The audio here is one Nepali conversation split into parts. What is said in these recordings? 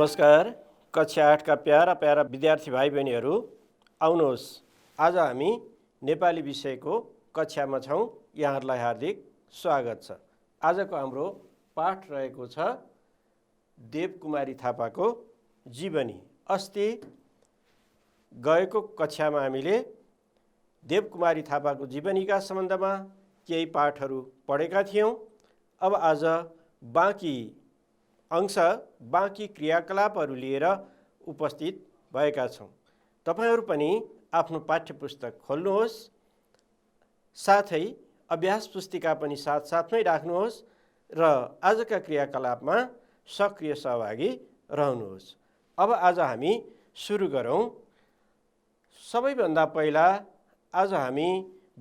नमस्कार। कक्षा 8 का प्यारा प्यारा विद्यार्थी भाइ बहिनीहरू, आउनुहोस्, आज हामी नेपाली विषयको कक्षामा छौँ। यहाँहरूलाई हार्दिक स्वागत छ। आजको हाम्रो पाठ रहेको छ देवकुमारी थापाको जीवनी। अस्ति गएको कक्षामा हामीले देवकुमारी थापाको जीवनीका सम्बन्धमा केही पाठहरू पढेका थियौँ। अब आज बाँकी अंश, बाँकी क्रियाकलापहरू लिएर उपस्थित भएका छौँ। तपाईहरू पनि आफ्नो पाठ्यपुस्तक खोल्नुहोस्, साथै अभ्यास पुस्तिका पनि साथसाथमै राख्नुहोस् र आजका क्रियाकलापमा सक्रिय सहभागी रहनुहोस्। अब आज हामी सुरु गरौँ। सबैभन्दा पहिला आज हामी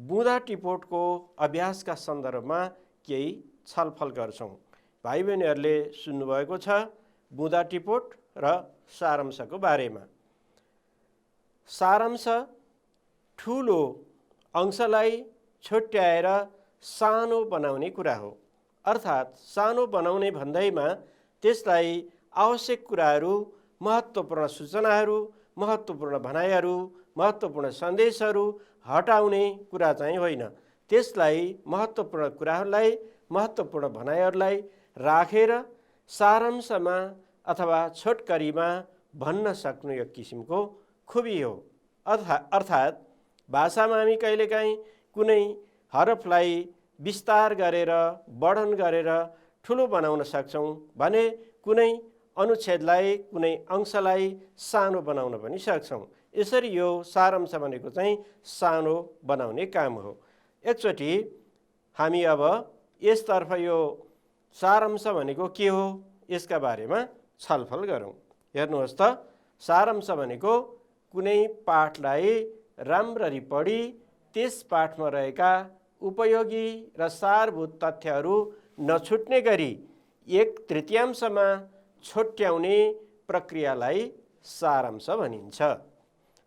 बुँदा टिपोटको अभ्यासका सन्दर्भमा केही छलफल गर्छौँ। भाइ बहिनीहरूले सुन्नुभएको छ बुँदा टिपोट र सारांशको बारेमा। सारांश ठुलो अंशलाई छुट्याएर सानो बनाउने कुरा हो। अर्थात् सानो बनाउने भन्दैमा त्यसलाई आवश्यक कुराहरू, महत्त्वपूर्ण सूचनाहरू, महत्त्वपूर्ण भनाइहरू, महत्त्वपूर्ण सन्देशहरू हटाउने कुरा चाहिँ होइन। त्यसलाई महत्त्वपूर्ण कुराहरूलाई, महत्त्वपूर्ण भनाइहरूलाई राखेर सारांशमा अथवा छोटकरीमा भन्न सक्नु एक किसिमको खुबी हो। अर्थात् भाषामा हामी कहिलेकाहीँ कुनै हरफलाई विस्तार गरेर, वर्णन गरेर ठुलो बनाउन सक्छौँ भने कुनै अनुच्छेदलाई, कुनै अंशलाई सानो बनाउन पनि सक्छौँ। यसरी यो सारांश भनेको चाहिँ सानो बनाउने काम हो। एकचोटि हामी अब यसतर्फ यो सारांश भनेको के हो यसका बारेमा छलफल गरौँ। हेर्नुहोस् त, सारांश भनेको कुनै पाठलाई राम्ररी पढी त्यस पाठमा रहेका उपयोगी र सारभूत तथ्यहरू नछुट्ने गरी 1/3 छोट्याउने प्रक्रियालाई सारांश भनिन्छ।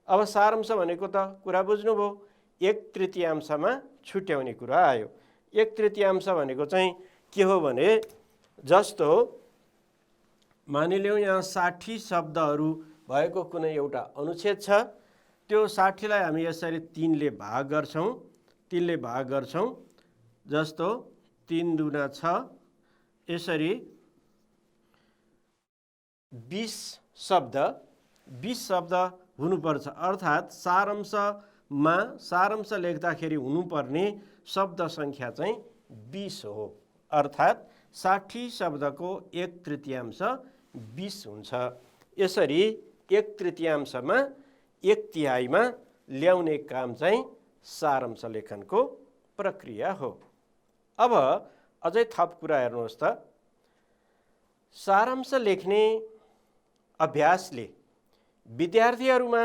अब सारांश भनेको त कुरा बुझ्नुभयो, 1/3 छुट्याउने कुरा आयो। 1/3 भनेको चाहिँ के हो भने, जस्तो मानिलिउँ यहाँ 60 शब्दहरू भएको कुनै एउटा अनुच्छेद छ। त्यो 60लाई हामी यसरी 3ले भाग गर्छौँ। 3ले भाग गर्छौँ, जस्तो 3 दुना 6, यसरी 20 शब्द हुनुपर्छ। अर्थात् सारांश लेख्दाखेरि हुनुपर्ने शब्द सङ्ख्या चाहिँ 20 हो। अर्थात् 60 शब्दको 1/3 20 हुन्छ। यसरी 1/3 1/3 ल्याउने काम चाहिँ सारांश लेखनको प्रक्रिया हो। अब अझै थप कुरा हेर्नुहोस् त, सारांश लेख्ने अभ्यासले विद्यार्थीहरूमा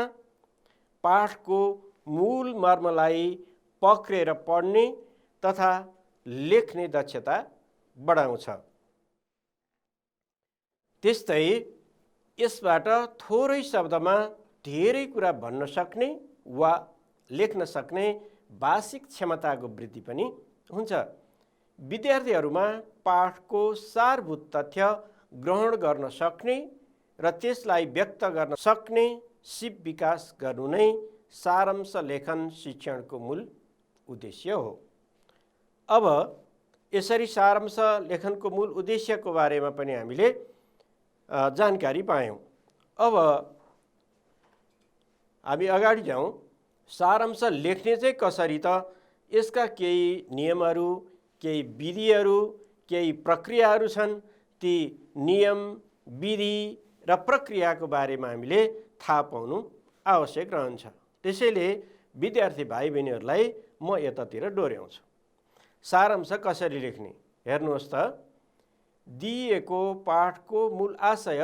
पाठको मूल मर्मलाई पक्रेर पढ्ने तथा लेख्ने दक्षता बढाउँछ। त्यस्तै यसबाट थोरै शब्दमा धेरै कुरा भन्न सक्ने वा लेख्न सक्ने भाषिक क्षमताको वृद्धि पनि हुन्छ। विद्यार्थीहरूमा पाठको सारभूत तथ्य ग्रहण गर्न सक्ने र त्यसलाई व्यक्त गर्न सक्ने सिप विकास गर्नु नै सारांश लेखन शिक्षणको मूल उद्देश्य हो। अब यसरी सारांश लेखनको मूल उद्देश्यको बारेमा पनि हामीले जानकारी पायौँ। अब हामी अगाडि जाउँ। सारांश लेख्ने चाहिँ कसरी त, यसका केही नियमहरू, केही विधिहरू, केही प्रक्रियाहरू छन्। ती नियम, विधि र प्रक्रियाको बारेमा हामीले थाहा पाउनु आवश्यक रहन्छ। त्यसैले विद्यार्थी भाइ बहिनीहरूलाई म यतातिर डोर्याउँछु। सारांश कसरी लेख्ने हेर्नुहोस् त, दिएको पाठको मूल आशय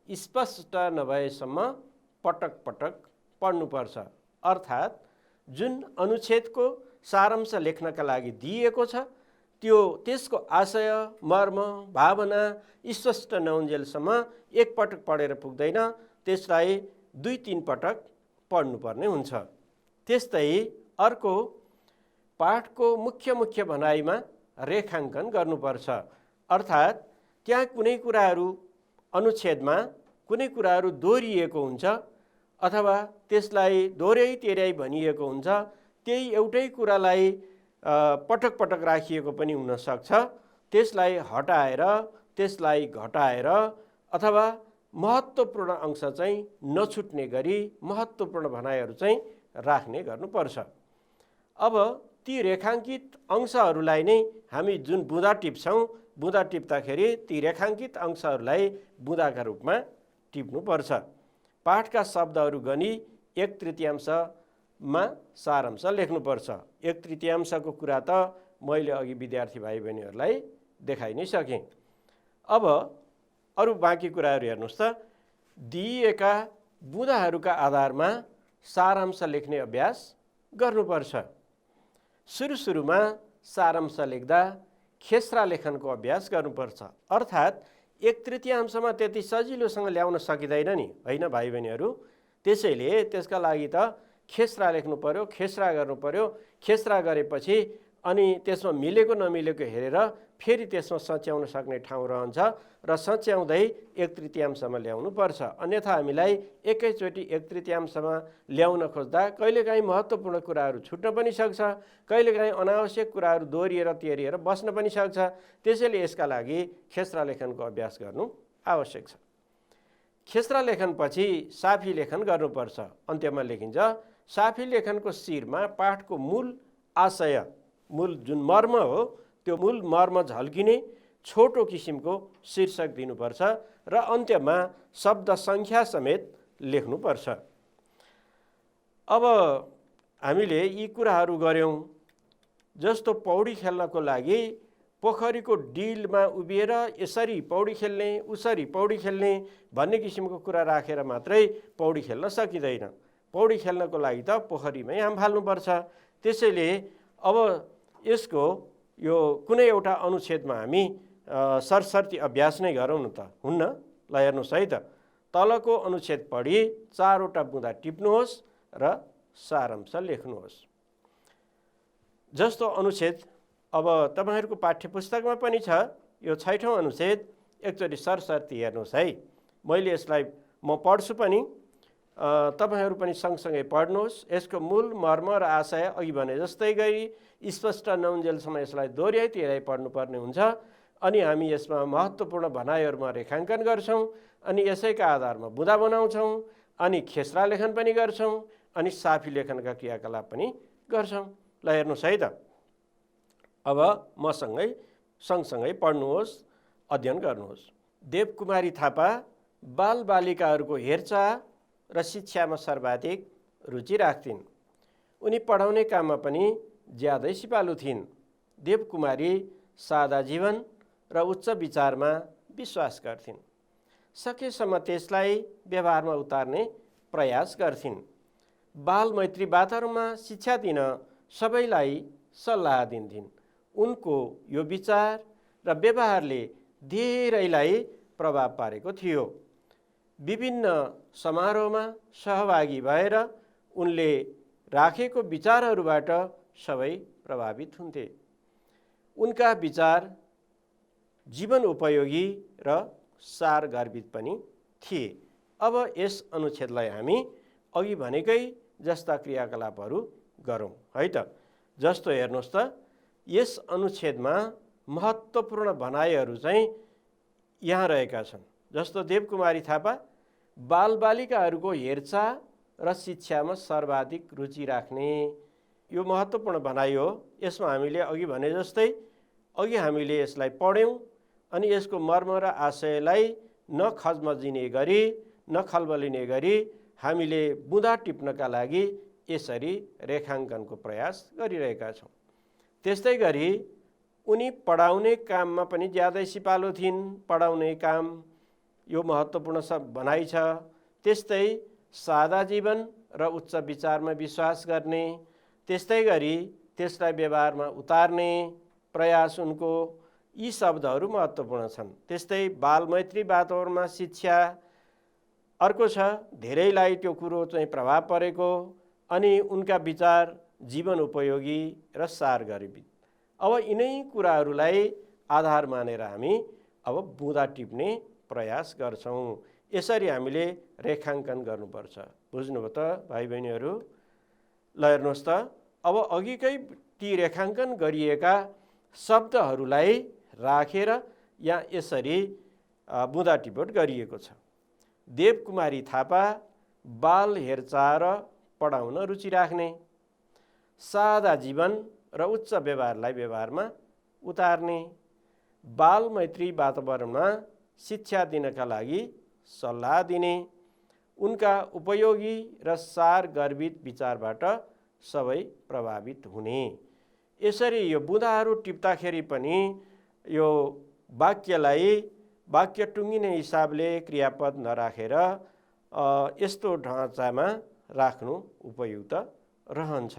स्पष्ट नभएसम्म पटक पटक पढ्नुपर्छ। अर्थात् जुन अनुच्छेदको सारांश लेख्नका लागि दिएको छ त्यसको आशय, मर्म, भावना स्पष्ट नहुन्जेलसम्म एकपटक पढेर पुग्दैन, त्यसलाई 2-3 पटक पढ्नुपर्ने हुन्छ। त्यस्तै अर्को, पाठको मुख्य भनाइमा रेखाङ्कन गर्नुपर्छ। अर्थात् त्यहाँ कुनै कुराहरू अनुच्छेदमा कुनै कुराहरू दोहोरिएको हुन्छ अथवा त्यसलाई दोहोऱ्याइ तेह्र्याइ भनिएको हुन्छ, त्यही एउटै कुरालाई पटक पटक राखिएको पनि हुनसक्छ। त्यसलाई हटाएर, त्यसलाई घटाएर अथवा महत्त्वपूर्ण अंश चाहिँ नछुट्ने गरी महत्त्वपूर्ण भनाइहरू चाहिँ राख्ने गर्नुपर्छ। अब ती रेखाङ्कित अंशहरूलाई नै हामी जुन बुँदा टिप्छौँ, बुँदा टिप्दाखेरि ती रेखाङ्कित अंशहरूलाई बुँदाका रूपमा टिप्नुपर्छ। पाठका शब्दहरू गनी 1/3 सारांश लेख्नुपर्छ। 1/3को कुरा त मैले अघि विद्यार्थी भाइ बहिनीहरूलाई देखाइ नै सकेँ। अब अरू बाँकी कुराहरू हेर्नुहोस् त। दिइएका बुँदाहरूका आधारमा सारांश लेख्ने अभ्यास गर्नुपर्छ। सुरुमा सारांश लेख्दा खेस्रा लेखनको अभ्यास गर्नुपर्छ। अर्थात् 1/3 त्यति सजिलोसँग ल्याउन सकिँदैन नि, होइन भाइ बहिनीहरू। त्यसैले त्यसका लागि त खेस्रा लेख्नु पर्यो, खेस्रा गर्नु पर्यो। खेस्रा गरेपछि अनि त्यसमा मिलेको नमिलेको हेरेर फेरि त्यसमा सच्याउन सक्ने ठाउँ रहन्छ र सच्याउँदै 1/3 ल्याउनु पर्छ। अन्यथा हामीलाई एकैचोटि 1/3 ल्याउन खोज्दा कहिलेकाहीँ महत्त्वपूर्ण कुराहरू छुट्न पनि सक्छ, कहिलेकाहीँ अनावश्यक कुराहरू दोहोरिएर तेरिएर बस्न पनि सक्छ। त्यसैले यसका लागि खेस्रा लेखनको अभ्यास गर्नु आवश्यक छ। खेस्रा लेखनपछि साफी लेखन गर्नुपर्छ। अन्त्यमा लेखिन्छ। साफी लेखनको शिरमा पाठको मूल आशय, मूल जुन मर्म हो, त्यो मूल मर्म झल्किने छोटो किसिमको शीर्षक दिनुपर्छ र अन्त्यमा शब्द सङ्ख्या समेत लेख्नुपर्छ। अब हामीले यी कुराहरू गऱ्यौँ। जस्तो पौडी खेल्नको लागि पोखरीको डिलमा उभिएर यसरी पौडी खेल्ने, उसरी पौडी खेल्ने भन्ने किसिमको कुरा राखेर मात्रै पौडी खेल्न सकिँदैन। पौडी खेल्नको लागि त पोखरीमै हाम फाल्नुपर्छ। त्यसैले अब यसको यो कुनै एउटा अनुच्छेदमा हामी सरसर्ती अभ्यास नै गरौँ न त, हुन्न? ल हेर्नुहोस् है त। तलको अनुच्छेद पढी 4वटा बुँदा टिप्नुहोस् र सारांश लेख्नुहोस्। जस्तो अनुच्छेद अब तपाईहरूको पाठ्यपुस्तकमा पनि छ, यो 6औं अनुच्छेद। एकचोटि सरसर्ती हेर्नुहोस् है। मैले यसलाई म पढ्छु पनि, तपाईहरू पनि सँगसँगै पढ्नुहोस्। यसको मूल मर्म र आशय अघि भने जस्तै गरी स्पष्ट नहुन्जेलसम्म यसलाई दोहोऱ्याइ तेह्र्याइ पढ्नुपर्ने हुन्छ। अनि हामी यसमा महत्त्वपूर्ण भनाइहरूमा रेखाङ्कन गर्छौँ, अनि यसैका आधारमा बुँदा बनाउँछौँ, अनि खेस्रा लेखन पनि गर्छौँ, अनि साफी लेखनका क्रियाकलाप पनि गर्छौँ। ल हेर्नुहोस् है त। अब मसँगै सँगसँगै पढ्नुहोस्, अध्ययन गर्नुहोस्। देवकुमारी थापा बालबालिकाहरूको हेरचाह र शिक्षामा सर्वाधिक रुचि राख्थिन्। उनी पढाउने काममा पनि ज्यादै सिपालु थिइन्। देवकुमारी सादा जीवन र उच्च विचारमा विश्वास गर्थिन्। सकेसम्म त्यसलाई व्यवहारमा उतार्ने प्रयास गर्थिन्। बाल मैत्री वातावरणमा शिक्षा दिन सबैलाई सल्लाह दिन्थिन्। उनको यो विचार र व्यवहारले धेरैलाई प्रभाव पारेको थियो। विभिन्न समारोहमा सहभागी भएर उनले राखेको विचारहरूबाट सबै प्रभावित हुन्थे। उनका विचार जीवन उपयोगी र सारगर्भित पनि थिए। अब यस अनुच्छेदलाई हामी अघि भनेकै जस्ता क्रियाकलापहरू गरौँ है त। जस्तो हेर्नुहोस् त, यस अनुच्छेदमा महत्त्वपूर्ण भनाइहरू चाहिँ यहाँ रहेका छन्। जस्तो देवकुमारी थापा बालबालिकाहरूको हेरचाह र शिक्षामा सर्वाधिक रुचि राख्ने, यो महत्त्वपूर्ण भनाइ हो। यसमा हामीले अघि भने जस्तै अघि हामीले यसलाई पढ्यौँ, अनि यसको मर्म र आशयलाई नखजमजिने गरी, नखलबलिने गरी हामीले बुँदा टिप्नका लागि यसरी रेखाङ्कनको प्रयास गरिरहेका छौँ। त्यस्तै गरी उनी पढाउने काममा पनि ज्यादै सिपालु थिइन्। पढाउने काम यो महत्त्वपूर्ण भनाइ छ। त्यस्तै सादा जीवन र उच्च विचारमा विश्वास गर्ने, त्यस्तै गरी त्यसलाई व्यवहारमा उतार्ने प्रयास उनको, यी शब्दहरू महत्त्वपूर्ण छन्। त्यस्तै बालमैत्री वातावरणमा शिक्षा अर्को छ, धेरैलाई त्यो कुरो चाहिँ प्रभाव परेको, अनि उनका विचार जीवन उपयोगी र सारगर्भित। अब यिनै कुराहरूलाई आधार मानेर हामी अब बुँदा टिप्ने प्रयास गर्छौँ। यसरी हामीले रेखाङ्कन गर्नुपर्छ। बुझ्नुभयो त भाइ बहिनीहरू? ल हेर्नुहोस् त, अब अघिकै ती रेखाङ्कन गरिएका शब्दहरूलाई राखेर यहाँ यसरी बुँदा टिपोट गरिएको छ। देवकुमारी थापा बाल हेरचाह र पढाउन रुचि राख्ने, सादा जीवन र उच्च व्यवहारलाई व्यवहारमा उतार्ने, बाल मैत्री वातावरणमा शिक्षा दिनका लागि सल्लाह दिने, उनका उपयोगी र सार गर्भित विचारबाट सबै प्रभावित हुने। यसरी यो बुँदाहरू टिप्दाखेरि पनि यो वाक्यलाई वाक्य टुङ्गिने हिसाबले क्रियापद नराखेर यस्तो ढाँचामा राख्नु उपयुक्त रहन्छ।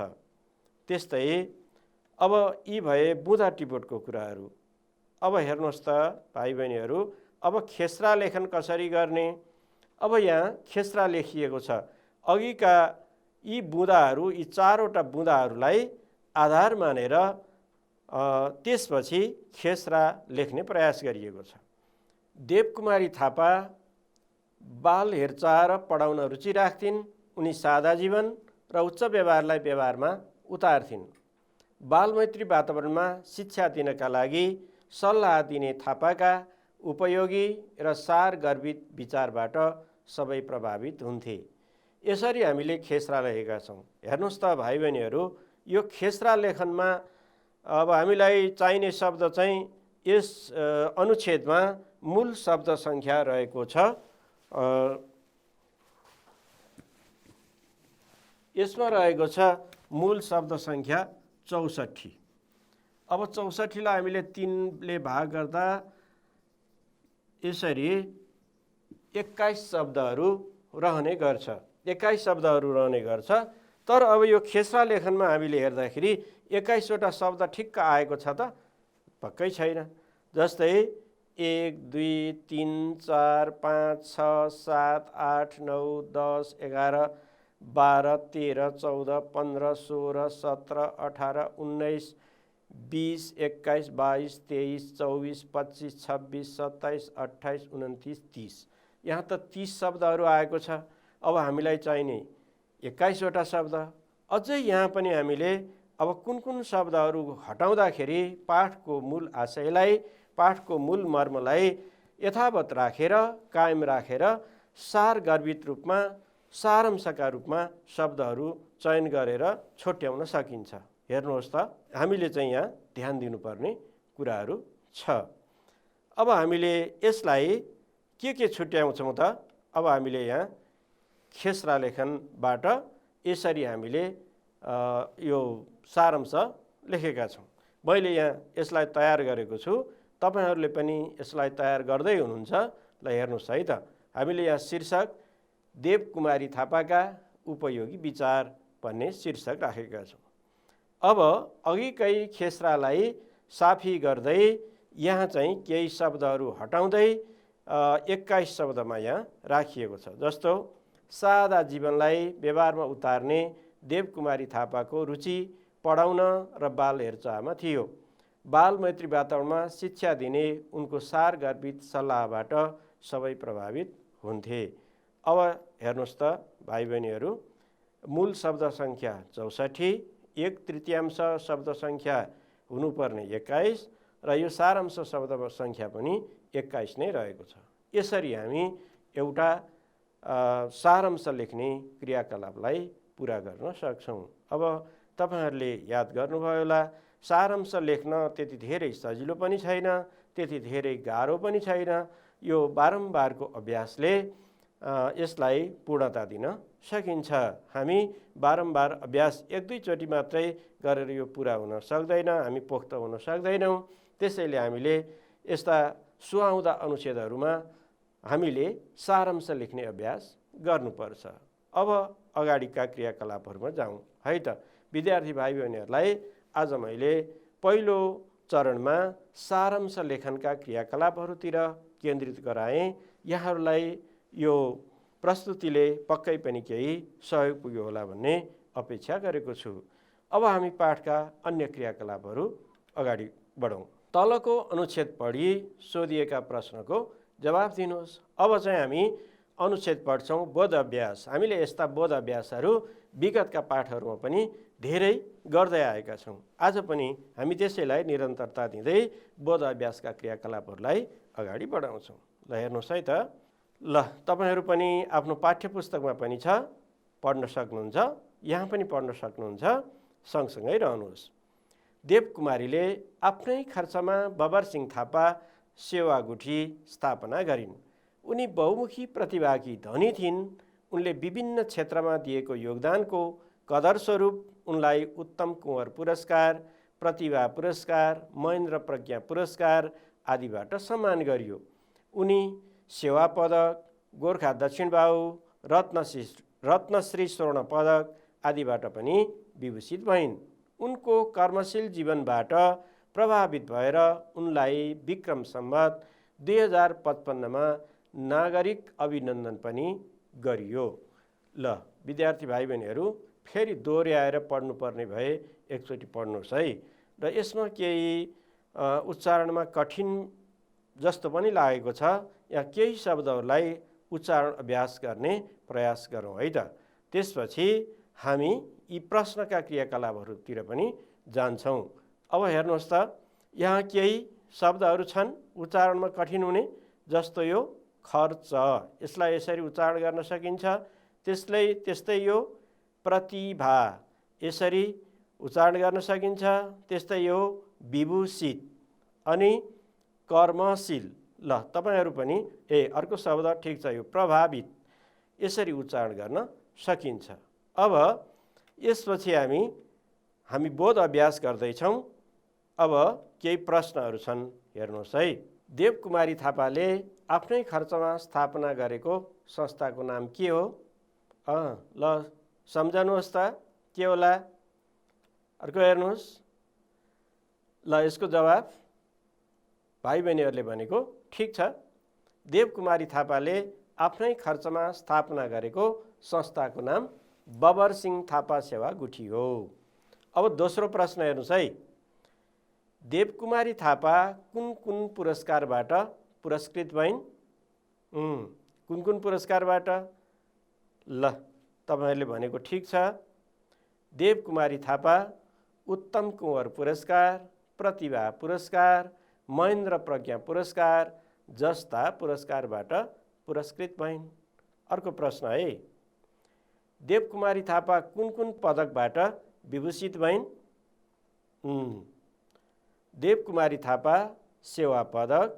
त्यस्तै अब यी भए बुँदा टिपोटको कुराहरू। अब हेर्नुहोस् त भाइ बहिनीहरू, अब खेसरा लेखन कसरी गर्ने? अब यहाँ खेसरा लेखिएको छ। अघिका यी बुँदाहरू, यी चारवटा बुँदाहरूलाई आधार मानेर त्यसपछि खेसरा लेख्ने प्रयास गरिएको छ। देवकुमारी थापा बाल हेरचाह र पढाउन रुचि राख्थिन्। उनी सादा जीवन र उच्च व्यवहारलाई व्यवहारमा उतार्थिन्। बालमैत्री वातावरणमा शिक्षा दिनका लागि सल्लाह दिने थापाका उपयोगी र सार गर्भित विचारबाट सबै प्रभावित हुन्थे। यसरी हामीले खेसरा लेखेका छौँ। हेर्नुहोस् त भाइ बहिनीहरू, यो खेसरा लेखनमा अब हामीलाई चाहिने शब्द चाहिँ यस अनुच्छेदमा मूल शब्द सङ्ख्या रहेको छ। यसमा रहेको छ मूल शब्द सङ्ख्या 64। अब 64लाई हामीले 3ले भाग गर्दा यसरी 21 शब्दहरू रहने गर्छ। 21 शब्दहरू रहने गर्छ। तर अब यो खेसरा लेखनमा हामीले हेर्दाखेरि 21वटा शब्द ठिक्क आएको छ त? पक्कै छैन। जस्तै 1, 2, 3, 4, 5, 6, 7, 8, 9, 10, 11, 12, 13, 14, 15, 16, 17, 18, 19, 20, 21, 22, 23, 24, 25, 26, 27, 28, 29, 30। यहाँ त 30 शब्दहरू आएको छ। अब हामीलाई चाहिने 21वटा शब्द। अझै यहाँ पनि हामीले अब कुन कुन शब्दहरू हटाउँदाखेरि पाठको मूल आशयलाई, पाठको मूल मर्मलाई यथावत राखेर, कायम राखेर सार गर्भित रूपमा, सारांशका रूपमा शब्दहरू चयन गरेर छुट्याउन सकिन्छ। हेर्नुहोस् त, हामीले चाहिँ यहाँ ध्यान दिनुपर्ने कुराहरू छ। अब हामीले यसलाई के छुट्याउँछौँ त? अब हामीले यहाँ खेसरा लेखनबाट यसरी हामीले यो सारांश लेखेका छौँ। मैले यहाँ यसलाई तयार गरेको छु। तपाईहरूले पनि यसलाई तयार गर्दै हुनुहुन्छ। ल हेर्नुहोस् है त, हामीले यहाँ शीर्षक देवकुमारी थापाका उपयोगी विचार भन्ने शीर्षक राखेका छौँ। अब अघिकै खेसरालाई साफी गर्दै यहाँ चाहिँ केही शब्दहरू हटाउँदै 21 शब्दमा यहाँ राखिएको छ। जस्तो सादा जीवनलाई व्यवहारमा उतार्ने देवकुमारी थापाको रुचि पढाउन र बाल हेरचाहमा थियो। बाल मैत्री वातावरणमा शिक्षा दिने उनको सार गर्भित सल्लाहबाट सबै प्रभावित हुन्थे। अब हेर्नुहोस् त भाइ बहिनीहरू, मूल शब्द सङ्ख्या 64, 1/3 शब्द सङ्ख्या हुनुपर्ने 21 र यो सारांश शब्द सङ्ख्या पनि 21 नै रहेको छ। यसरी हामी एउटा सारांश लेख्ने क्रियाकलापलाई पुरा गर्न सक्छौँ। अब तपाईहरूले याद गर्नुभयो होला, सारांश लेख्न त्यति धेरै सजिलो पनि छैन, त्यति धेरै गाह्रो पनि छैन। यो बारम्बारको अभ्यासले यसलाई पूर्णता दिन सकिन्छ। हामी बारम्बार अभ्यास 1-2 चोटि मात्रै गरेर यो पुरा हुन सक्दैन, हामी पोख्त हुन सक्दैनौँ। त्यसैले हामीले यस्ता सुहाउँदा अनुच्छेदहरूमा हामीले सारांश लेख्ने अभ्यास गर्नुपर्छ। अब अगाडिका क्रियाकलापहरूमा जाउँ है त। विद्यार्थी भाइ बहिनीहरूलाई आज मैले पहिलो चरणमा सारांश लेखनका क्रियाकलापहरूतिर केन्द्रित गराएँ। यहाँहरूलाई यो प्रस्तुतिले पक्कै पनि केही सहयोग पुग्यो होला भन्ने अपेक्षा गरेको छु। अब हामी पाठका अन्य क्रियाकलापहरू अगाडि बढौँ। तलको अनुच्छेद पढी सोधिएका प्रश्नको जवाफ दिनुहोस्। अब चाहिँ हामी अनुच्छेद पढ्छौँ, बोध अभ्यास। हामीले यस्ता बोध अभ्यासहरू विगतका पाठहरूमा पनि धेरै गर्दै आएका छौँ। आज पनि हामी त्यसैलाई निरन्तरता दिँदै बोध अभ्यासका क्रियाकलापहरूलाई अगाडि बढाउँछौँ। ल हेर्नुहोस् है त। ल तपाईँहरू पनि आफ्नो पाठ्यपुस्तकमा पनि छ, पढ्न सक्नुहुन्छ, यहाँ पनि पढ्न सक्नुहुन्छ, सँगसँगै रहनुहोस्। देवकुमारीले आफ्नै खर्चमा बबरसिंह थापा सेवा गुठी स्थापना गरिन्। उनी बहुमुखी प्रतिभाकी धनी थिइन्। उनले विभिन्न क्षेत्रमा दिएको योगदानको कदरस्वरूप उनलाई उत्तम कुँवर पुरस्कार, प्रतिभा पुरस्कार, महेन्द्र प्रज्ञा पुरस्कार आदिबाट सम्मान गरियो। उनी सेवा पदक, गोर्खा दक्षिण बाहु, रत्नश्री स्वर्ण पदक आदिबाट पनि विभूषित भइन्। उनको कर्मशील जीवनबाट प्रभावित भएर उनलाई विक्रम सम्वत 2055मा नागरिक अभिनन्दन पनि गरियो। ल विद्यार्थी भाइ बहिनीहरू, फेरि दोहोऱ्याएर पढ्नुपर्ने भए एकचोटि पढ्नुहोस् है। र यसमा केही उच्चारणमा कठिन जस्तो पनि लागेको छ। यहाँ केही शब्दहरूलाई उच्चारण अभ्यास गर्ने प्रयास गरौँ है त। त्यसपछि हामी यी प्रश्नका क्रियाकलापहरूतिर पनि जान्छौँ। अब हेर्नुहोस् त, यहाँ केही शब्दहरू छन् उच्चारणमा कठिन हुने, जस्तो यो खर्च, यसलाई यसरी उच्चारण गर्न सकिन्छ। त्यस्तै यो प्रतिभा, यसरी उच्चारण गर्न सकिन्छ। त्यस्तै यो विभूषित अनि कर्मशील। ल तपाईहरू पनि अर्को शब्द ठिक छ, यो प्रभावित, यसरी उच्चारण गर्न सकिन्छ। अब यसपछि हामी बोध अभ्यास गर्दैछौँ। अब केही प्रश्नहरू छन्, हेर्नुहोस् है। देवकुमारी थापाले आफ्नै खर्चमा स्थापना गरेको संस्थाको नाम के हो? ल सम्झनुहोस् त, के होला? अर्को हेर्नुहोस्। ल यसको जवाब भाइ बहिनीहरूले भनेको ठिक छ। देवकुमारी थापाले आफ्नै खर्चमा स्थापना गरेको संस्थाको नाम बबरसिंह थापा सेवा गुठी हो। अब दोस्रो प्रश्न हेर्नुहोस् है। देवकुमारी थापा कुन कुन पुरस्कारबाट पुरस्कृत भइन्? कुन कुन पुरस्कारबाट? ल तपाईहरूले भनेको ठिक छ। देवकुमारी थापा उत्तम कुँवर पुरस्कार, प्रतिभा पुरस्कार, महेन्द्र प्रज्ञा पुरस्कार जस्ता पुरस्कारबाट पुरस्कृत भइन्। अर्को प्रश्न है। देवकुमारी थापा कुन कुन पदकबाट विभूषित भइन्? देवकुमारी थापा सेवा पदक,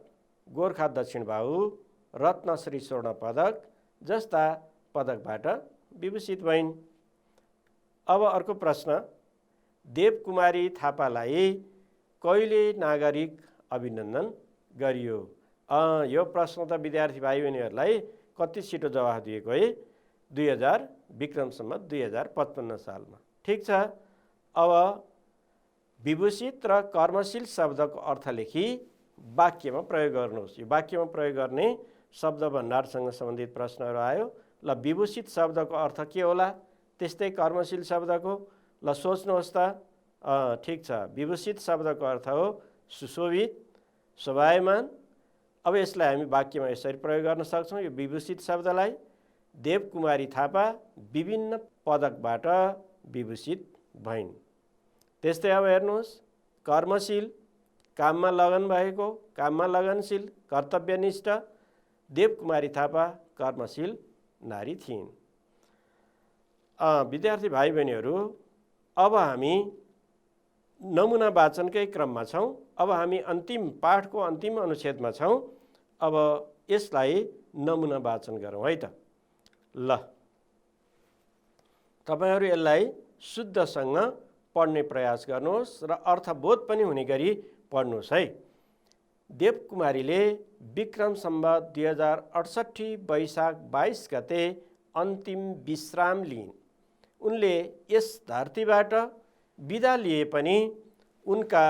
गोर्खा दक्षिण बाहु, रत्नश्री स्वर्ण पदक जस्ता पदकबाट विभूषित भइन्। अब अर्को प्रश्न। देवकुमारी थापालाई कहिले नागरिक अभिनन्दन गरियो? यो प्रश्न त विद्यार्थी भाइ बहिनीहरूलाई कति छिटो जवाफ दिएको है। 2000 विक्रम सम्वत 2055 सालमा। ठिक छ। अब विभूषित र कर्मशील शब्दको अर्थ लेखी वाक्यमा प्रयोग गर्नुहोस्। यो वाक्यमा प्रयोग गर्ने शब्द भण्डारसँग सम्बन्धित प्रश्नहरू आयो। ल विभूषित शब्दको अर्थ के होला? त्यस्तै कर्मशील शब्दको। ल सोच्नुहोस् त। ठिक छ। विभूषित शब्दको अर्थ हो सुशोभित, शोभायमान। अब यसलाई हामी वाक्यमा यसरी प्रयोग गर्न सक्छौँ। यो विभूषित शब्दलाई देवकुमारी थापा विभिन्न पदकबाट विभूषित भइन्। त्यस्तै अब हेर्नुहोस्। कर्मशील, काममा लगन भएको, काममा लगनशील, कर्तव्यनिष्ठ। देवकुमारी थापा कर्मशील नारी थिइन्। विद्यार्थी भाइ बहिनीहरू, अब हामी नमुना वाचनकै क्रममा छौँ। अब हामी अन्तिम पाठको अन्तिम अनुच्छेदमा छौँ। अब यसलाई नमुना वाचन गरौँ है त। ल तपाईहरू यसलाई शुद्धसँग पढ्ने प्रयास गर्नुहोस् र अर्थबोध पनि हुने गरी पढ्नुहोस् है। देवकुमारीले विक्रम सम्वत 2068 वैशाख 22 गते अन्तिम विश्राम लिइन्। उनले यस धरतीबाट बिदा लिए पनि उनका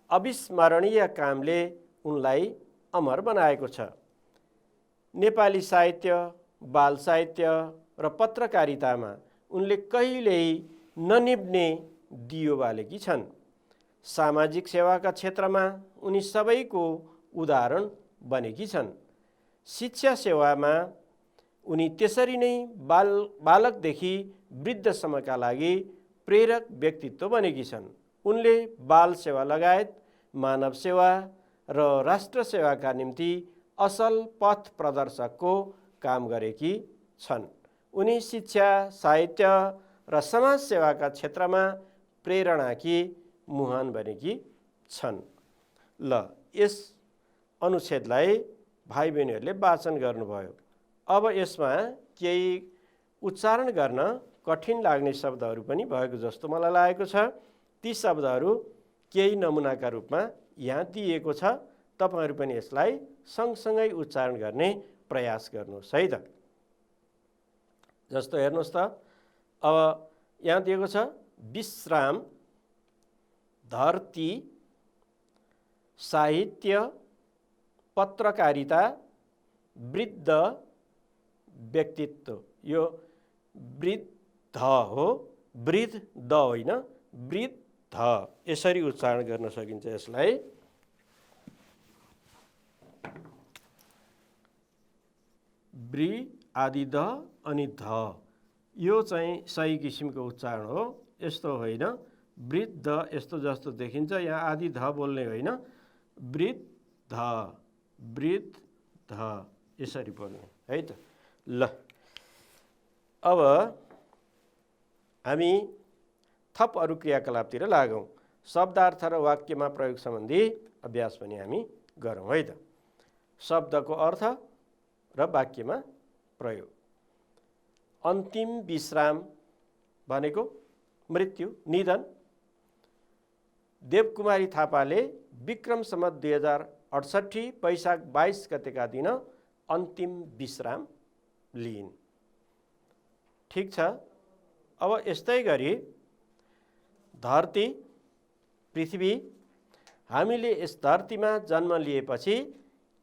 अविस्मरणीय कामले उनलाई अमर बनाएको छ। नेपाली साहित्य, बाल साहित्य र पत्रकारितामा उनले कहिल्यै ननिभ्ने दियो बालेकी छन्। सामाजिक सेवाका क्षेत्रमा उनी सबैको उदाहरण बनेकी छन्। शिक्षा सेवामा उनी त्यसरी नै बालकदेखि वृद्धसम्मका लागि प्रेरक व्यक्तित्व बनेकी छन्। उनले बाल सेवा लगायत मानव सेवा र राष्ट्र सेवाका निम्ति असल पथ प्रदर्शकको काम गरेकी छन्। उनी शिक्षा, साहित्य र समाज सेवाका क्षेत्रमा प्रेरणाकी मुहान बनेकी छन्। ल, यस अनुच्छेदलाई भाइ बहिनीहरूले वाचन गर्नुभयो। अब यसमा केही उच्चारण गर्न कठिन लाग्ने शब्दहरू पनि भएको जस्तो मलाई लागेको छ। ती शब्दहरू केही नमुनाका रूपमा यहाँ दिएको छ। तपाईहरू पनि यसलाई सँगसँगै उच्चारण गर्ने प्रयास गर्नुहोस् है त। जस्तो हेर्नुहोस् त, अब यहाँ दिएको छ विश्राम, धरती, साहित्य, पत्रकारिता, वृद्ध, व्यक्तित्व। यो वृद्ध हो, वृद्ध होइन, वृद्ध यसरी उच्चारण गर्न सकिन्छ यसलाई। वृ आदि द अनि ध, यो चाहिँ सही किसिमको उच्चारण हो। यस्तो होइन वृद्ध यस्तो जस्तो देखिन्छ, यहाँ आदि ध बोल्ने होइन, वृद्ध वृद्ध यसरी बोल्ने है त। ल, अब हामी थप अरू क्रियाकलापतिर लागौँ। शब्दार्थ र वाक्यमा प्रयोग सम्बन्धी अभ्यास पनि हामी गरौँ है त। शब्दको अर्थ र वाक्यमा प्रयोग। अन्तिम विश्राम भनेको मृत्यु, निधन। देवकुमारी थापाले विक्रम सम्वत 2068 वैशाख 22 गतेका दिन अन्तिम विश्राम लिइन्। ठिक छ। अब यस्तै गरी धरती, पृथ्वी, हामीले यस धरतीमा जन्म लिएपछि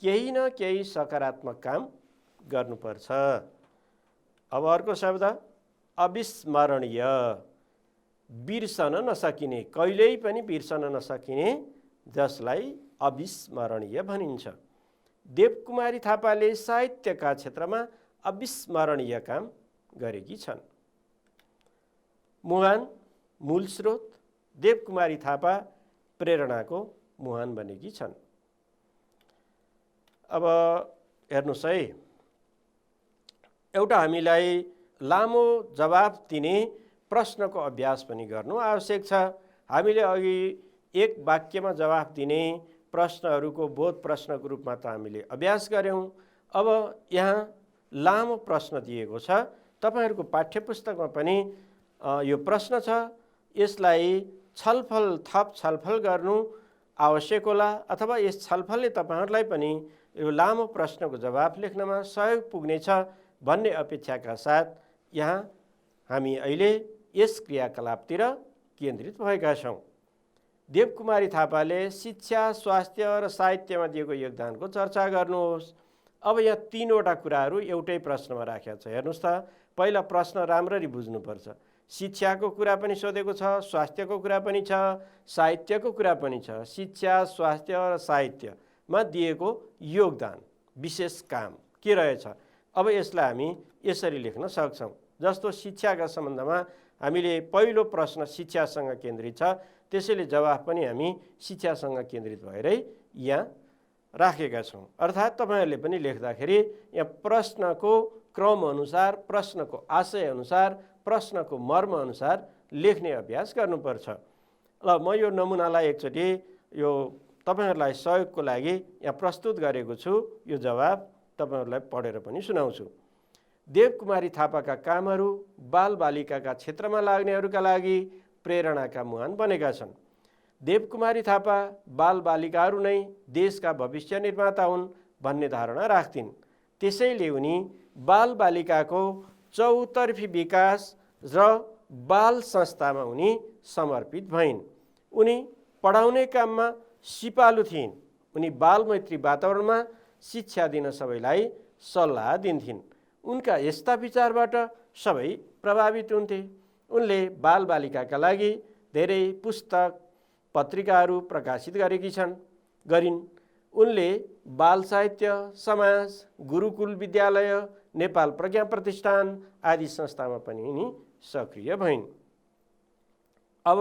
केही न केही सकारात्मक काम गर्नुपर्छ। अब अर्को शब्द अविस्मरणीय, बिर्सन नसकिने, कहिल्यै पनि बिर्सन नसकिने, जसलाई अविस्मरणीय भनिन्छ। देवकुमारी थापाले साहित्यका क्षेत्रमा अविस्मरणीय काम गरेकी छन्। मुहान, मूल स्रोत, देवकुमारी थापा प्रेरणाको मुहान बनेकी छन्। अब हेर्नुहोस् है, एउटा हामीलाई लामो जवाफ दिने प्रश्नको अभ्यास पनि गर्नु आवश्यक छ। हामीले अघि एक वाक्यमा जवाफ दिने प्रश्नहरूको बोध प्रश्नको रूपमा त हामीले अभ्यास गऱ्यौँ। अब यहाँ लामो प्रश्न दिएको छ। तपाईहरूको पाठ्यपुस्तकमा पनि यो प्रश्न छ। यसलाई थप छलफल गर्नु आवश्यक होला, अथवा यस छलफलले तपाईहरूलाई पनि यो लामो प्रश्नको जवाफ लेख्नमा सहयोग पुग्नेछ भन्ने अपेक्षाका साथ यहाँ हामी अहिले यस क्रियाकलापतिर केन्द्रित भएका छौँ। देवकुमारी थापाले शिक्षा, स्वास्थ्य र साहित्यमा दिएको योगदानको चर्चा गर्नुहोस्। अब यहाँ तीनवटा कुराहरू एउटै प्रश्नमा राखेको छ। हेर्नुहोस् त, पहिला प्रश्न राम्ररी बुझ्नुपर्छ। शिक्षाको कुरा पनि सोधेको छ, स्वास्थ्यको कुरा पनि छ, साहित्यको कुरा पनि छ। शिक्षा, स्वास्थ्य र साहित्यमा दिएको योगदान, विशेष काम के रहेछ? अब यसलाई हामी यसरी लेख्न सक्छौँ। जस्तो शिक्षाका सम्बन्धमा हामीले पहिलो प्रश्न शिक्षासँग केन्द्रित छ, त्यसैले जवाफ पनि हामी शिक्षासँग केन्द्रित भएरै यहाँ राखेका छौँ। अर्थात् तपाईँहरूले पनि लेख्दाखेरि यहाँ प्रश्नको क्रम अनुसार, प्रश्नको आशय अनुसार, प्रश्नको मर्म अनुसार लेख्ने अभ्यास गर्नुपर्छ। ल, म यो नमुनालाई एकचोटि यो तपाईहरूलाई सहयोगको लागि यहाँ प्रस्तुत गरेको छु। यो जवाफ तपाईहरूलाई पढेर पनि सुनाउँछु। देवकुमारी थापाका कामहरू बालबालिकाका क्षेत्रमा लाग्नेहरूका लागि प्रेरणाका मुहान बनेका छन्। देवकुमारी थापा बालबालिकाहरू नै देशका भविष्य निर्माता हुन् भन्ने धारणा राख्थिन्। त्यसैले उनी बालबालिकाको चौतर्फी विकास र बाल संस्थामा उनी समर्पित भइन्। उनी पढाउने काममा सिपालु थिइन्। उनी बालमैत्री वातावरणमा शिक्षा दिन सबैलाई सल्लाह दिन्थिन्। उनका यस्ता विचारबाट सबै प्रभावित हुन्थे। उनले बालबालिकाका लागि धेरै पुस्तक, पत्रिकाहरू प्रकाशित गरिन्। उनले बाल साहित्य, समाज, गुरुकुल विद्यालय, नेपाल प्रज्ञा प्रतिष्ठान आदि संस्थामा पनि यिनी सक्रिय भइन्। अब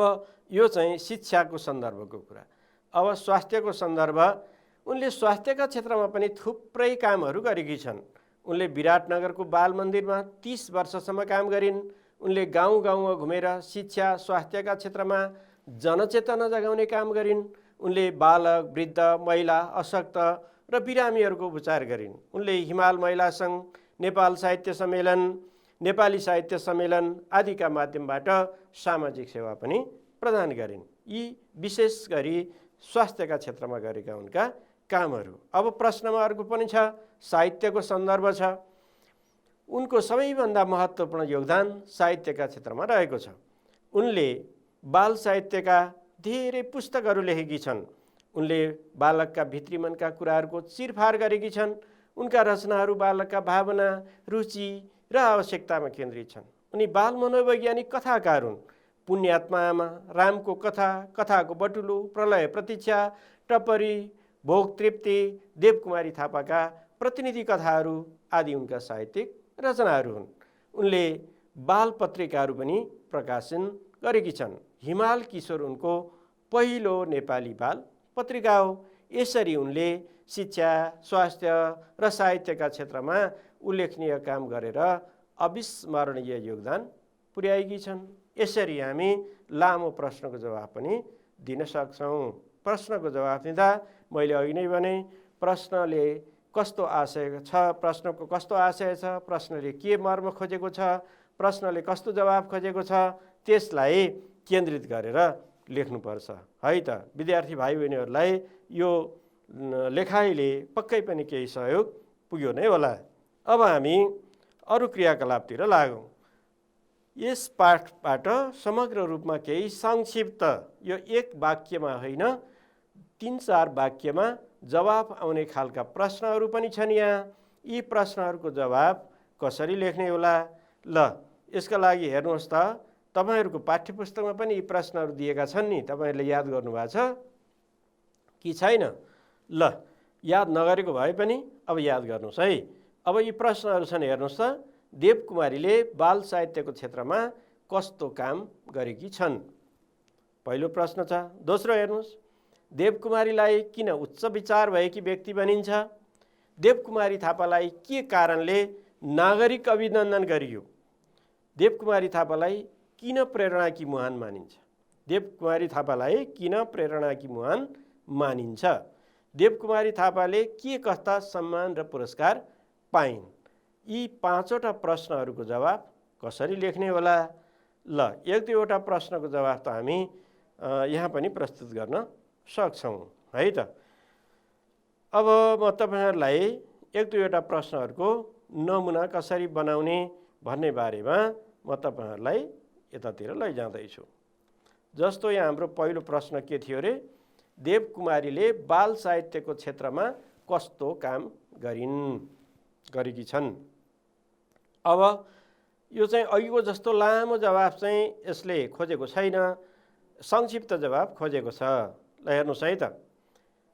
यो चाहिँ शिक्षाको सन्दर्भको कुरा। अब स्वास्थ्यको सन्दर्भ, उनले स्वास्थ्यका क्षेत्रमा पनि थुप्रै कामहरू गरेकी छन्। उनले विराटनगरको बाल मन्दिरमा 30 वर्षसम्म काम गरिन्। उनले गाउँ गाउँमा घुमेर शिक्षा स्वास्थ्यका क्षेत्रमा जनचेतना जगाउने काम गरिन्। उनले बालक, वृद्ध, महिला, अशक्त र बिरामीहरूको उपचार गरिन्। उनले हिमाल महिला सङ्घ, नेपाल साहित्य सम्मेलन, नेपाली साहित्य सम्मेलन आदिका माध्यमबाट सामाजिक सेवा पनि प्रदान गरिन्। यी विशेष गरी स्वास्थ्यका क्षेत्रमा गरेका उनका कामहरू। अब प्रश्नमा अर्को पनि छ, साहित्यको सन्दर्भ छ। उनको सबैभन्दा महत्त्वपूर्ण योगदान साहित्यका क्षेत्रमा रहेको छ। उनले बाल साहित्यका धेरै पुस्तकहरू लेखेकी छन्। उनले बालकका भित्री मनका कुराहरूको चिरफार गरेकी छन्। उनका रचनाहरू बालकका भावना, रुचि र आवश्यकतामा केन्द्रित छन्। उनी बाल मनोवैज्ञानिक कथाकार हुन्। पुण्यात्मा आमा, रामको कथा, कथाको बटुलो, प्रलय प्रतीक्षा, टपरी, भोग तृप्ति, देवकुमारी थापाका प्रतिनिधि कथाहरू आदि उनका साहित्यिक रचनाहरू हुन्। उनले बाल पत्रिकाहरू पनि प्रकाशन गरेकी छन्। हिमाल किशोर उनको पहिलो नेपाली बाल पत्रिका हो। यसरी उनले शिक्षा, स्वास्थ्य र साहित्यका क्षेत्रमा उल्लेखनीय काम गरेर अविस्मरणीय योगदान पुर्याएकी छन्। यसरी हामी लामो प्रश्नको जवाफ पनि दिन सक्छौँ। प्रश्नको जवाफ दिँदा मैले अघि नै भने प्रश्नले कस्तो आशय छ, प्रश्नको कस्तो आशय छ, प्रश्नले के मर्म खोजेको छ, प्रश्नले कस्तो जवाफ खोजेको छ, त्यसलाई केन्द्रित गरेर लेख्नुपर्छ है त। विद्यार्थी भाइ बहिनीहरूलाई यो लेखाइले पक्कै पनि केही सहयोग पुग्यो नै होला। अब हामी अरू क्रियाकलापतिर लागौँ। यस पाठबाट समग्र रूपमा केही संक्षिप्त, यो एक वाक्यमा होइन 3-4 वाक्यमा जवाफ आउने खालका प्रश्नहरू पनि छन् यहाँ। यी प्रश्नहरूको जवाफ कसरी लेख्ने होला? ल, यसका लागि हेर्नुहोस् त, तपाईहरूको पाठ्यपुस्तकमा पनि यी प्रश्नहरू दिएका छन् नि। तपाईहरूले याद गर्नुभएको छ कि छैन? ल, याद नगरेको भए पनि अब याद गर्नुहोस् है। अब यी प्रश्नहरू छन्, हेर्नुहोस् त। देवकुमारीले बाल साहित्यको क्षेत्रमा कस्तो काम गरेकी छन्? पहिलो प्रश्न छ। दोस्रो हेर्नुहोस्, देवकुमारीलाई किन उच्च विचार भएकी व्यक्ति भनिन्छ? देवकुमारी थापालाई के कारणले नागरिक अभिनन्दन गरियो? देवकुमारी थापालाई किन प्रेरणाकी मुहान मानिन्छ? देवकुमारी थापालाई किन प्रेरणाकी मुहान मानिन्छ? देवकुमारी थापाले के कस्ता सम्मान र पुरस्कार पाइन्? यी 5वटा प्रश्नहरूको जवाफ कसरी लेख्ने होला? ल, 1-2वटा प्रश्नको जवाफ त हामी यहाँ पनि प्रस्तुत गर्न सक्छौँ है त। अब म तपाईहरूलाई 1-2वटा प्रश्नहरूको नमुना कसरी बनाउने भन्ने बारेमा म तपाईहरूलाई यतातिर लैजाँदैछु। जस्तो यहाँ हाम्रो पहिलो प्रश्न के थियो रे? देवकुमारीले बाल साहित्यको क्षेत्रमा कस्तो काम गरेकी छन्? अब यो चाहिँ अघिको जस्तो लामो जवाफ चाहिँ यसले खोजेको छैन, संक्षिप्त जवाफ खोजेको छ। ल, हेर्नुहोस् है त।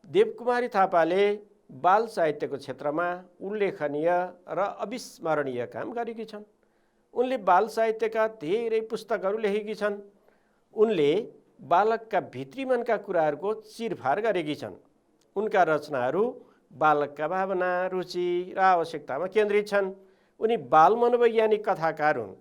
देवकुमारी थापाले बाल साहित्यको क्षेत्रमा उल्लेखनीय र अविस्मरणीय काम गरेकी छन्। उनले बाल साहित्यका धेरै पुस्तकहरू लेखेकी छन्। उनले बालकका भित्री मनका कुराहरूको चिरफार गरेकी छन्। उनका रचनाहरू बालकका भावना, रुचि र आवश्यकतामा केन्द्रित छन्। उनी बाल मनोवैज्ञानिक कथाकार हुन्।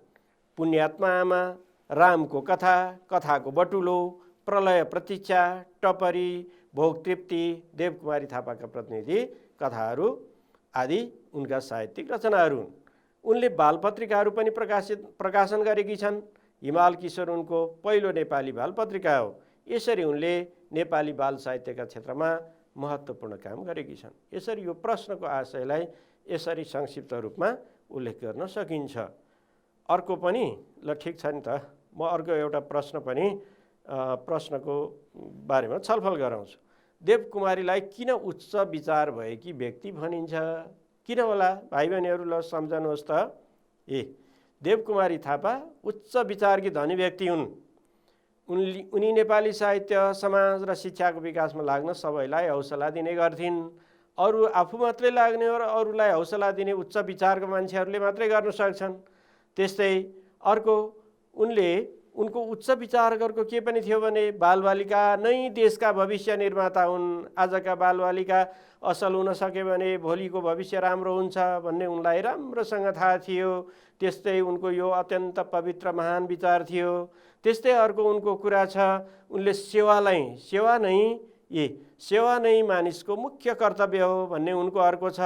पुण्यात्मा आमा, रामको कथा, कथाको बटुलो, प्रलय प्रतीक्षा, टपरी, भोग तृप्ति, देवकुमारी थापाका प्रतिनिधि कथाहरू आदि उनका साहित्यिक रचनाहरू हुन्। उनले बाल पत्रिकाहरू पनि प्रकाशन गरेकी छन्। हिमाल किशोर उनको पहिलो नेपाली बाल पत्रिका हो। यसरी उनले नेपाली बाल साहित्यका क्षेत्रमा महत्त्वपूर्ण काम गरेकी छन्। यसरी यो प्रश्नको आशयलाई यसरी संक्षिप्त रूपमा उल्लेख गर्न सकिन्छ। अर्को पनि, ल ठिक छ नि त, म अर्को एउटा प्रश्न पनि प्रश्नको बारेमा छलफल गराउँछु। देवकुमारीलाई किन उच्च विचार भएकी व्यक्ति भनिन्छ? किन होला भाइ बहिनीहरू? ल सम्झनुहोस् त। देवकुमारी थापा उच्च विचारकी धनी व्यक्ति हुन्। उनी नेपाली साहित्य, समाज र शिक्षाको विकासमा लाग्न सबैलाई हौसला दिने गर्थिन्। अरू आफू मात्रै लाग्ने हो र अरूलाई हौसला दिने उच्च विचारको मान्छेहरूले मात्रै गर्न सक्छन्। त्यस्तै अर्को उनको उच्च विचारहरूको के पनि थियो भने बालबालिका नै देशका भविष्य निर्माता हुन्, आजका बालबालिका असल हुन सक्यो भने भोलिको भविष्य राम्रो हुन्छ भन्ने उनलाई राम्रोसँग थाहा थियो। त्यस्तै उनको यो अत्यन्त पवित्र महान विचार थियो। त्यस्तै अर्को उनको कुरा छ, उनले सेवा नै मानिसको मुख्य कर्तव्य हो भन्ने उनको अर्को छ।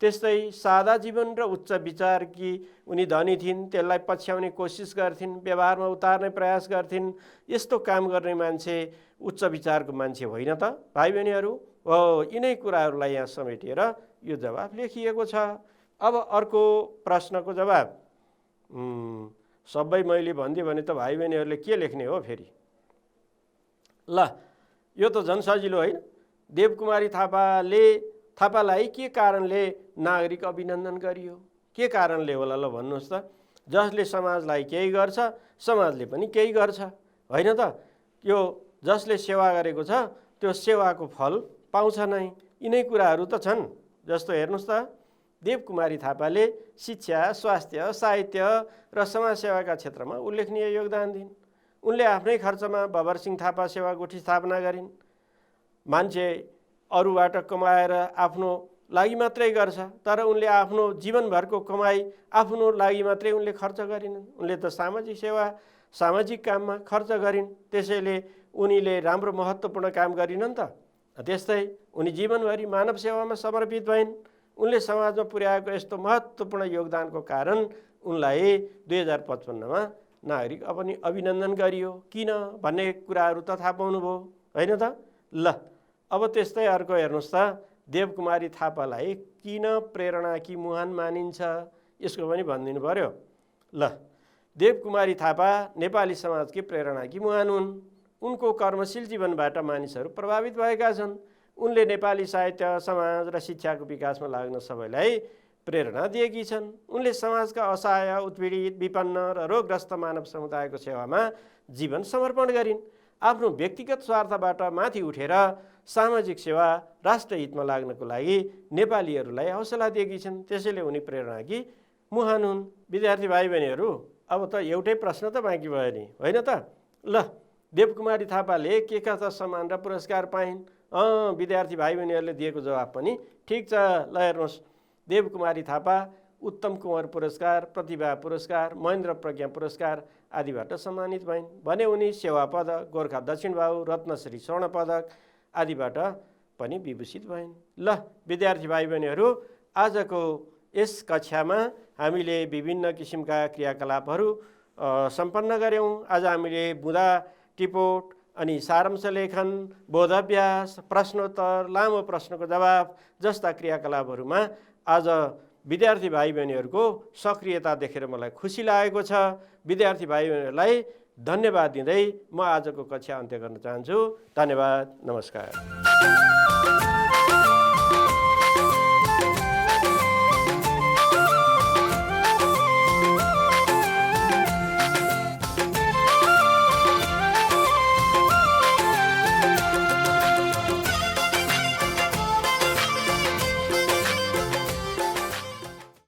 त्यस्तै सादा जीवन र उच्च विचार कि उनी धनी थिइन्, त्यसलाई पछ्याउने कोसिस गर्थिन्, व्यवहारमा उतार्ने प्रयास गर्थिन्। यस्तो काम गर्ने मान्छे उच्च विचारको मान्छे होइन त भाइ बहिनीहरू? हो, यिनै कुराहरूलाई यहाँ समेटेर यो जवाफ लेखिएको छ। अब अर्को प्रश्नको जवाब सबै मैले भनिदिएँ भने त भाइ बहिनीहरूले के लेख्ने हो फेरि? ल, यो त झन् सजिलो होइन। देवकुमारी थापालाई के कारणले नागरिक अभिनन्दन गरियो? के कारणले होला ल भन्नुहोस् त? जसले समाजलाई केही गर्छ समाजले पनि केही गर्छ, होइन त? यो जसले सेवा गरेको छ त्यो सेवाको फल पाउँछ नै। यिनै कुराहरू त छन्। जस्तो हेर्नुहोस् त, देवकुमारी थापाले शिक्षा, स्वास्थ्य, साहित्य र समाजसेवाका क्षेत्रमा उल्लेखनीय योगदान दिइन्। उनले आफ्नै खर्चमा बबरसिंह थापा सेवा गुठी स्थापना गरिन्। मान्छे अरूबाट कमाएर आफ्नो लागि मात्रै गर्छ, तर उनले आफ्नो जीवनभरको कमाई आफ्नो लागि मात्रै उनले खर्च गरिनन्। उनले त सामाजिक सेवा, सामाजिक काममा खर्च गरिन्। त्यसैले उनीले राम्रो महत्त्वपूर्ण काम गरिनन् त। त्यस्तै उनी जीवनभरि मानव सेवामा समर्पित भइन्। उनले समाजमा पुर्याएको यस्तो महत्त्वपूर्ण योगदानको कारण उनलाई 2055मा नागरिक अभिनन्दन गरियो। किन भन्ने कुराहरू त थाहा पाउनुभयो, होइन त? ल, अब त्यस्तै अर्को हेर्नुहोस् त, देवकुमारी थापालाई किन प्रेरणाकी मुहान मानिन्छ? यसको पनि भनिदिनु पर्यो। ल, देवकुमारी थापा नेपाली समाजकी प्रेरणाकी मुहान हुन्। उनको कर्मशील जीवनबाट मानिसहरू प्रभावित भएका छन्। उनले नेपाली साहित्य, समाज र शिक्षाको विकासमा लाग्न सबैलाई प्रेरणा दिएकी छन्। उनले समाजका असहाय, उत्पीडित, विपन्न र रोगग्रस्त मानव समुदायको सेवामा जीवन समर्पण गरिन्। आफ्नो व्यक्तिगत स्वार्थबाट माथि उठेर सामाजिक सेवा, राष्ट्रहितमा लाग्नको लागि नेपालीहरूलाई हौसला दिएकी छन्। त्यसैले उनी प्रेरणाकी मुहान हुन्। विद्यार्थी भाइ बहिनीहरू, अब त एउटै प्रश्न त बाँकी भयो नि, होइन त? ल, देवकुमारी थापाले के का त सम्मान र पुरस्कार पाइन्? विद्यार्थी भाइ बहिनीहरूले दिएको जवाफ पनि ठिक छ। ल हेर्नुहोस्, देवकुमारी थापा उत्तम कुँवर पुरस्कार, प्रतिभा पुरस्कार, महेन्द्र प्रज्ञा पुरस्कार आदिबाट सम्मानित भइन् भने उनी सेवा पदक, गोर्खा दक्षिण बाहु, रत्नश्री स्वर्ण पदक आदिबाट पनि विभूषित भइन्। ल विद्यार्थी भाइ बहिनीहरू, आजको यस कक्षामा हामीले विभिन्न किसिमका क्रियाकलापहरू सम्पन्न गऱ्यौँ। आज हामीले बुँदा टिपोट अनि सारांश लेखन, बोधाभ्यास, प्रश्नोत्तर, लामो प्रश्नको जवाफ जस्ता क्रियाकलापहरूमा आज विद्यार्थी भाइ बहिनीहरूको सक्रियता देखेर मलाई खुसी लागेको छ। विद्यार्थी भाइ बहिनीहरूलाई धन्यवाद दिँदै म आजको कक्षा अन्त्य गर्न चाहन्छु। धन्यवाद, नमस्कार।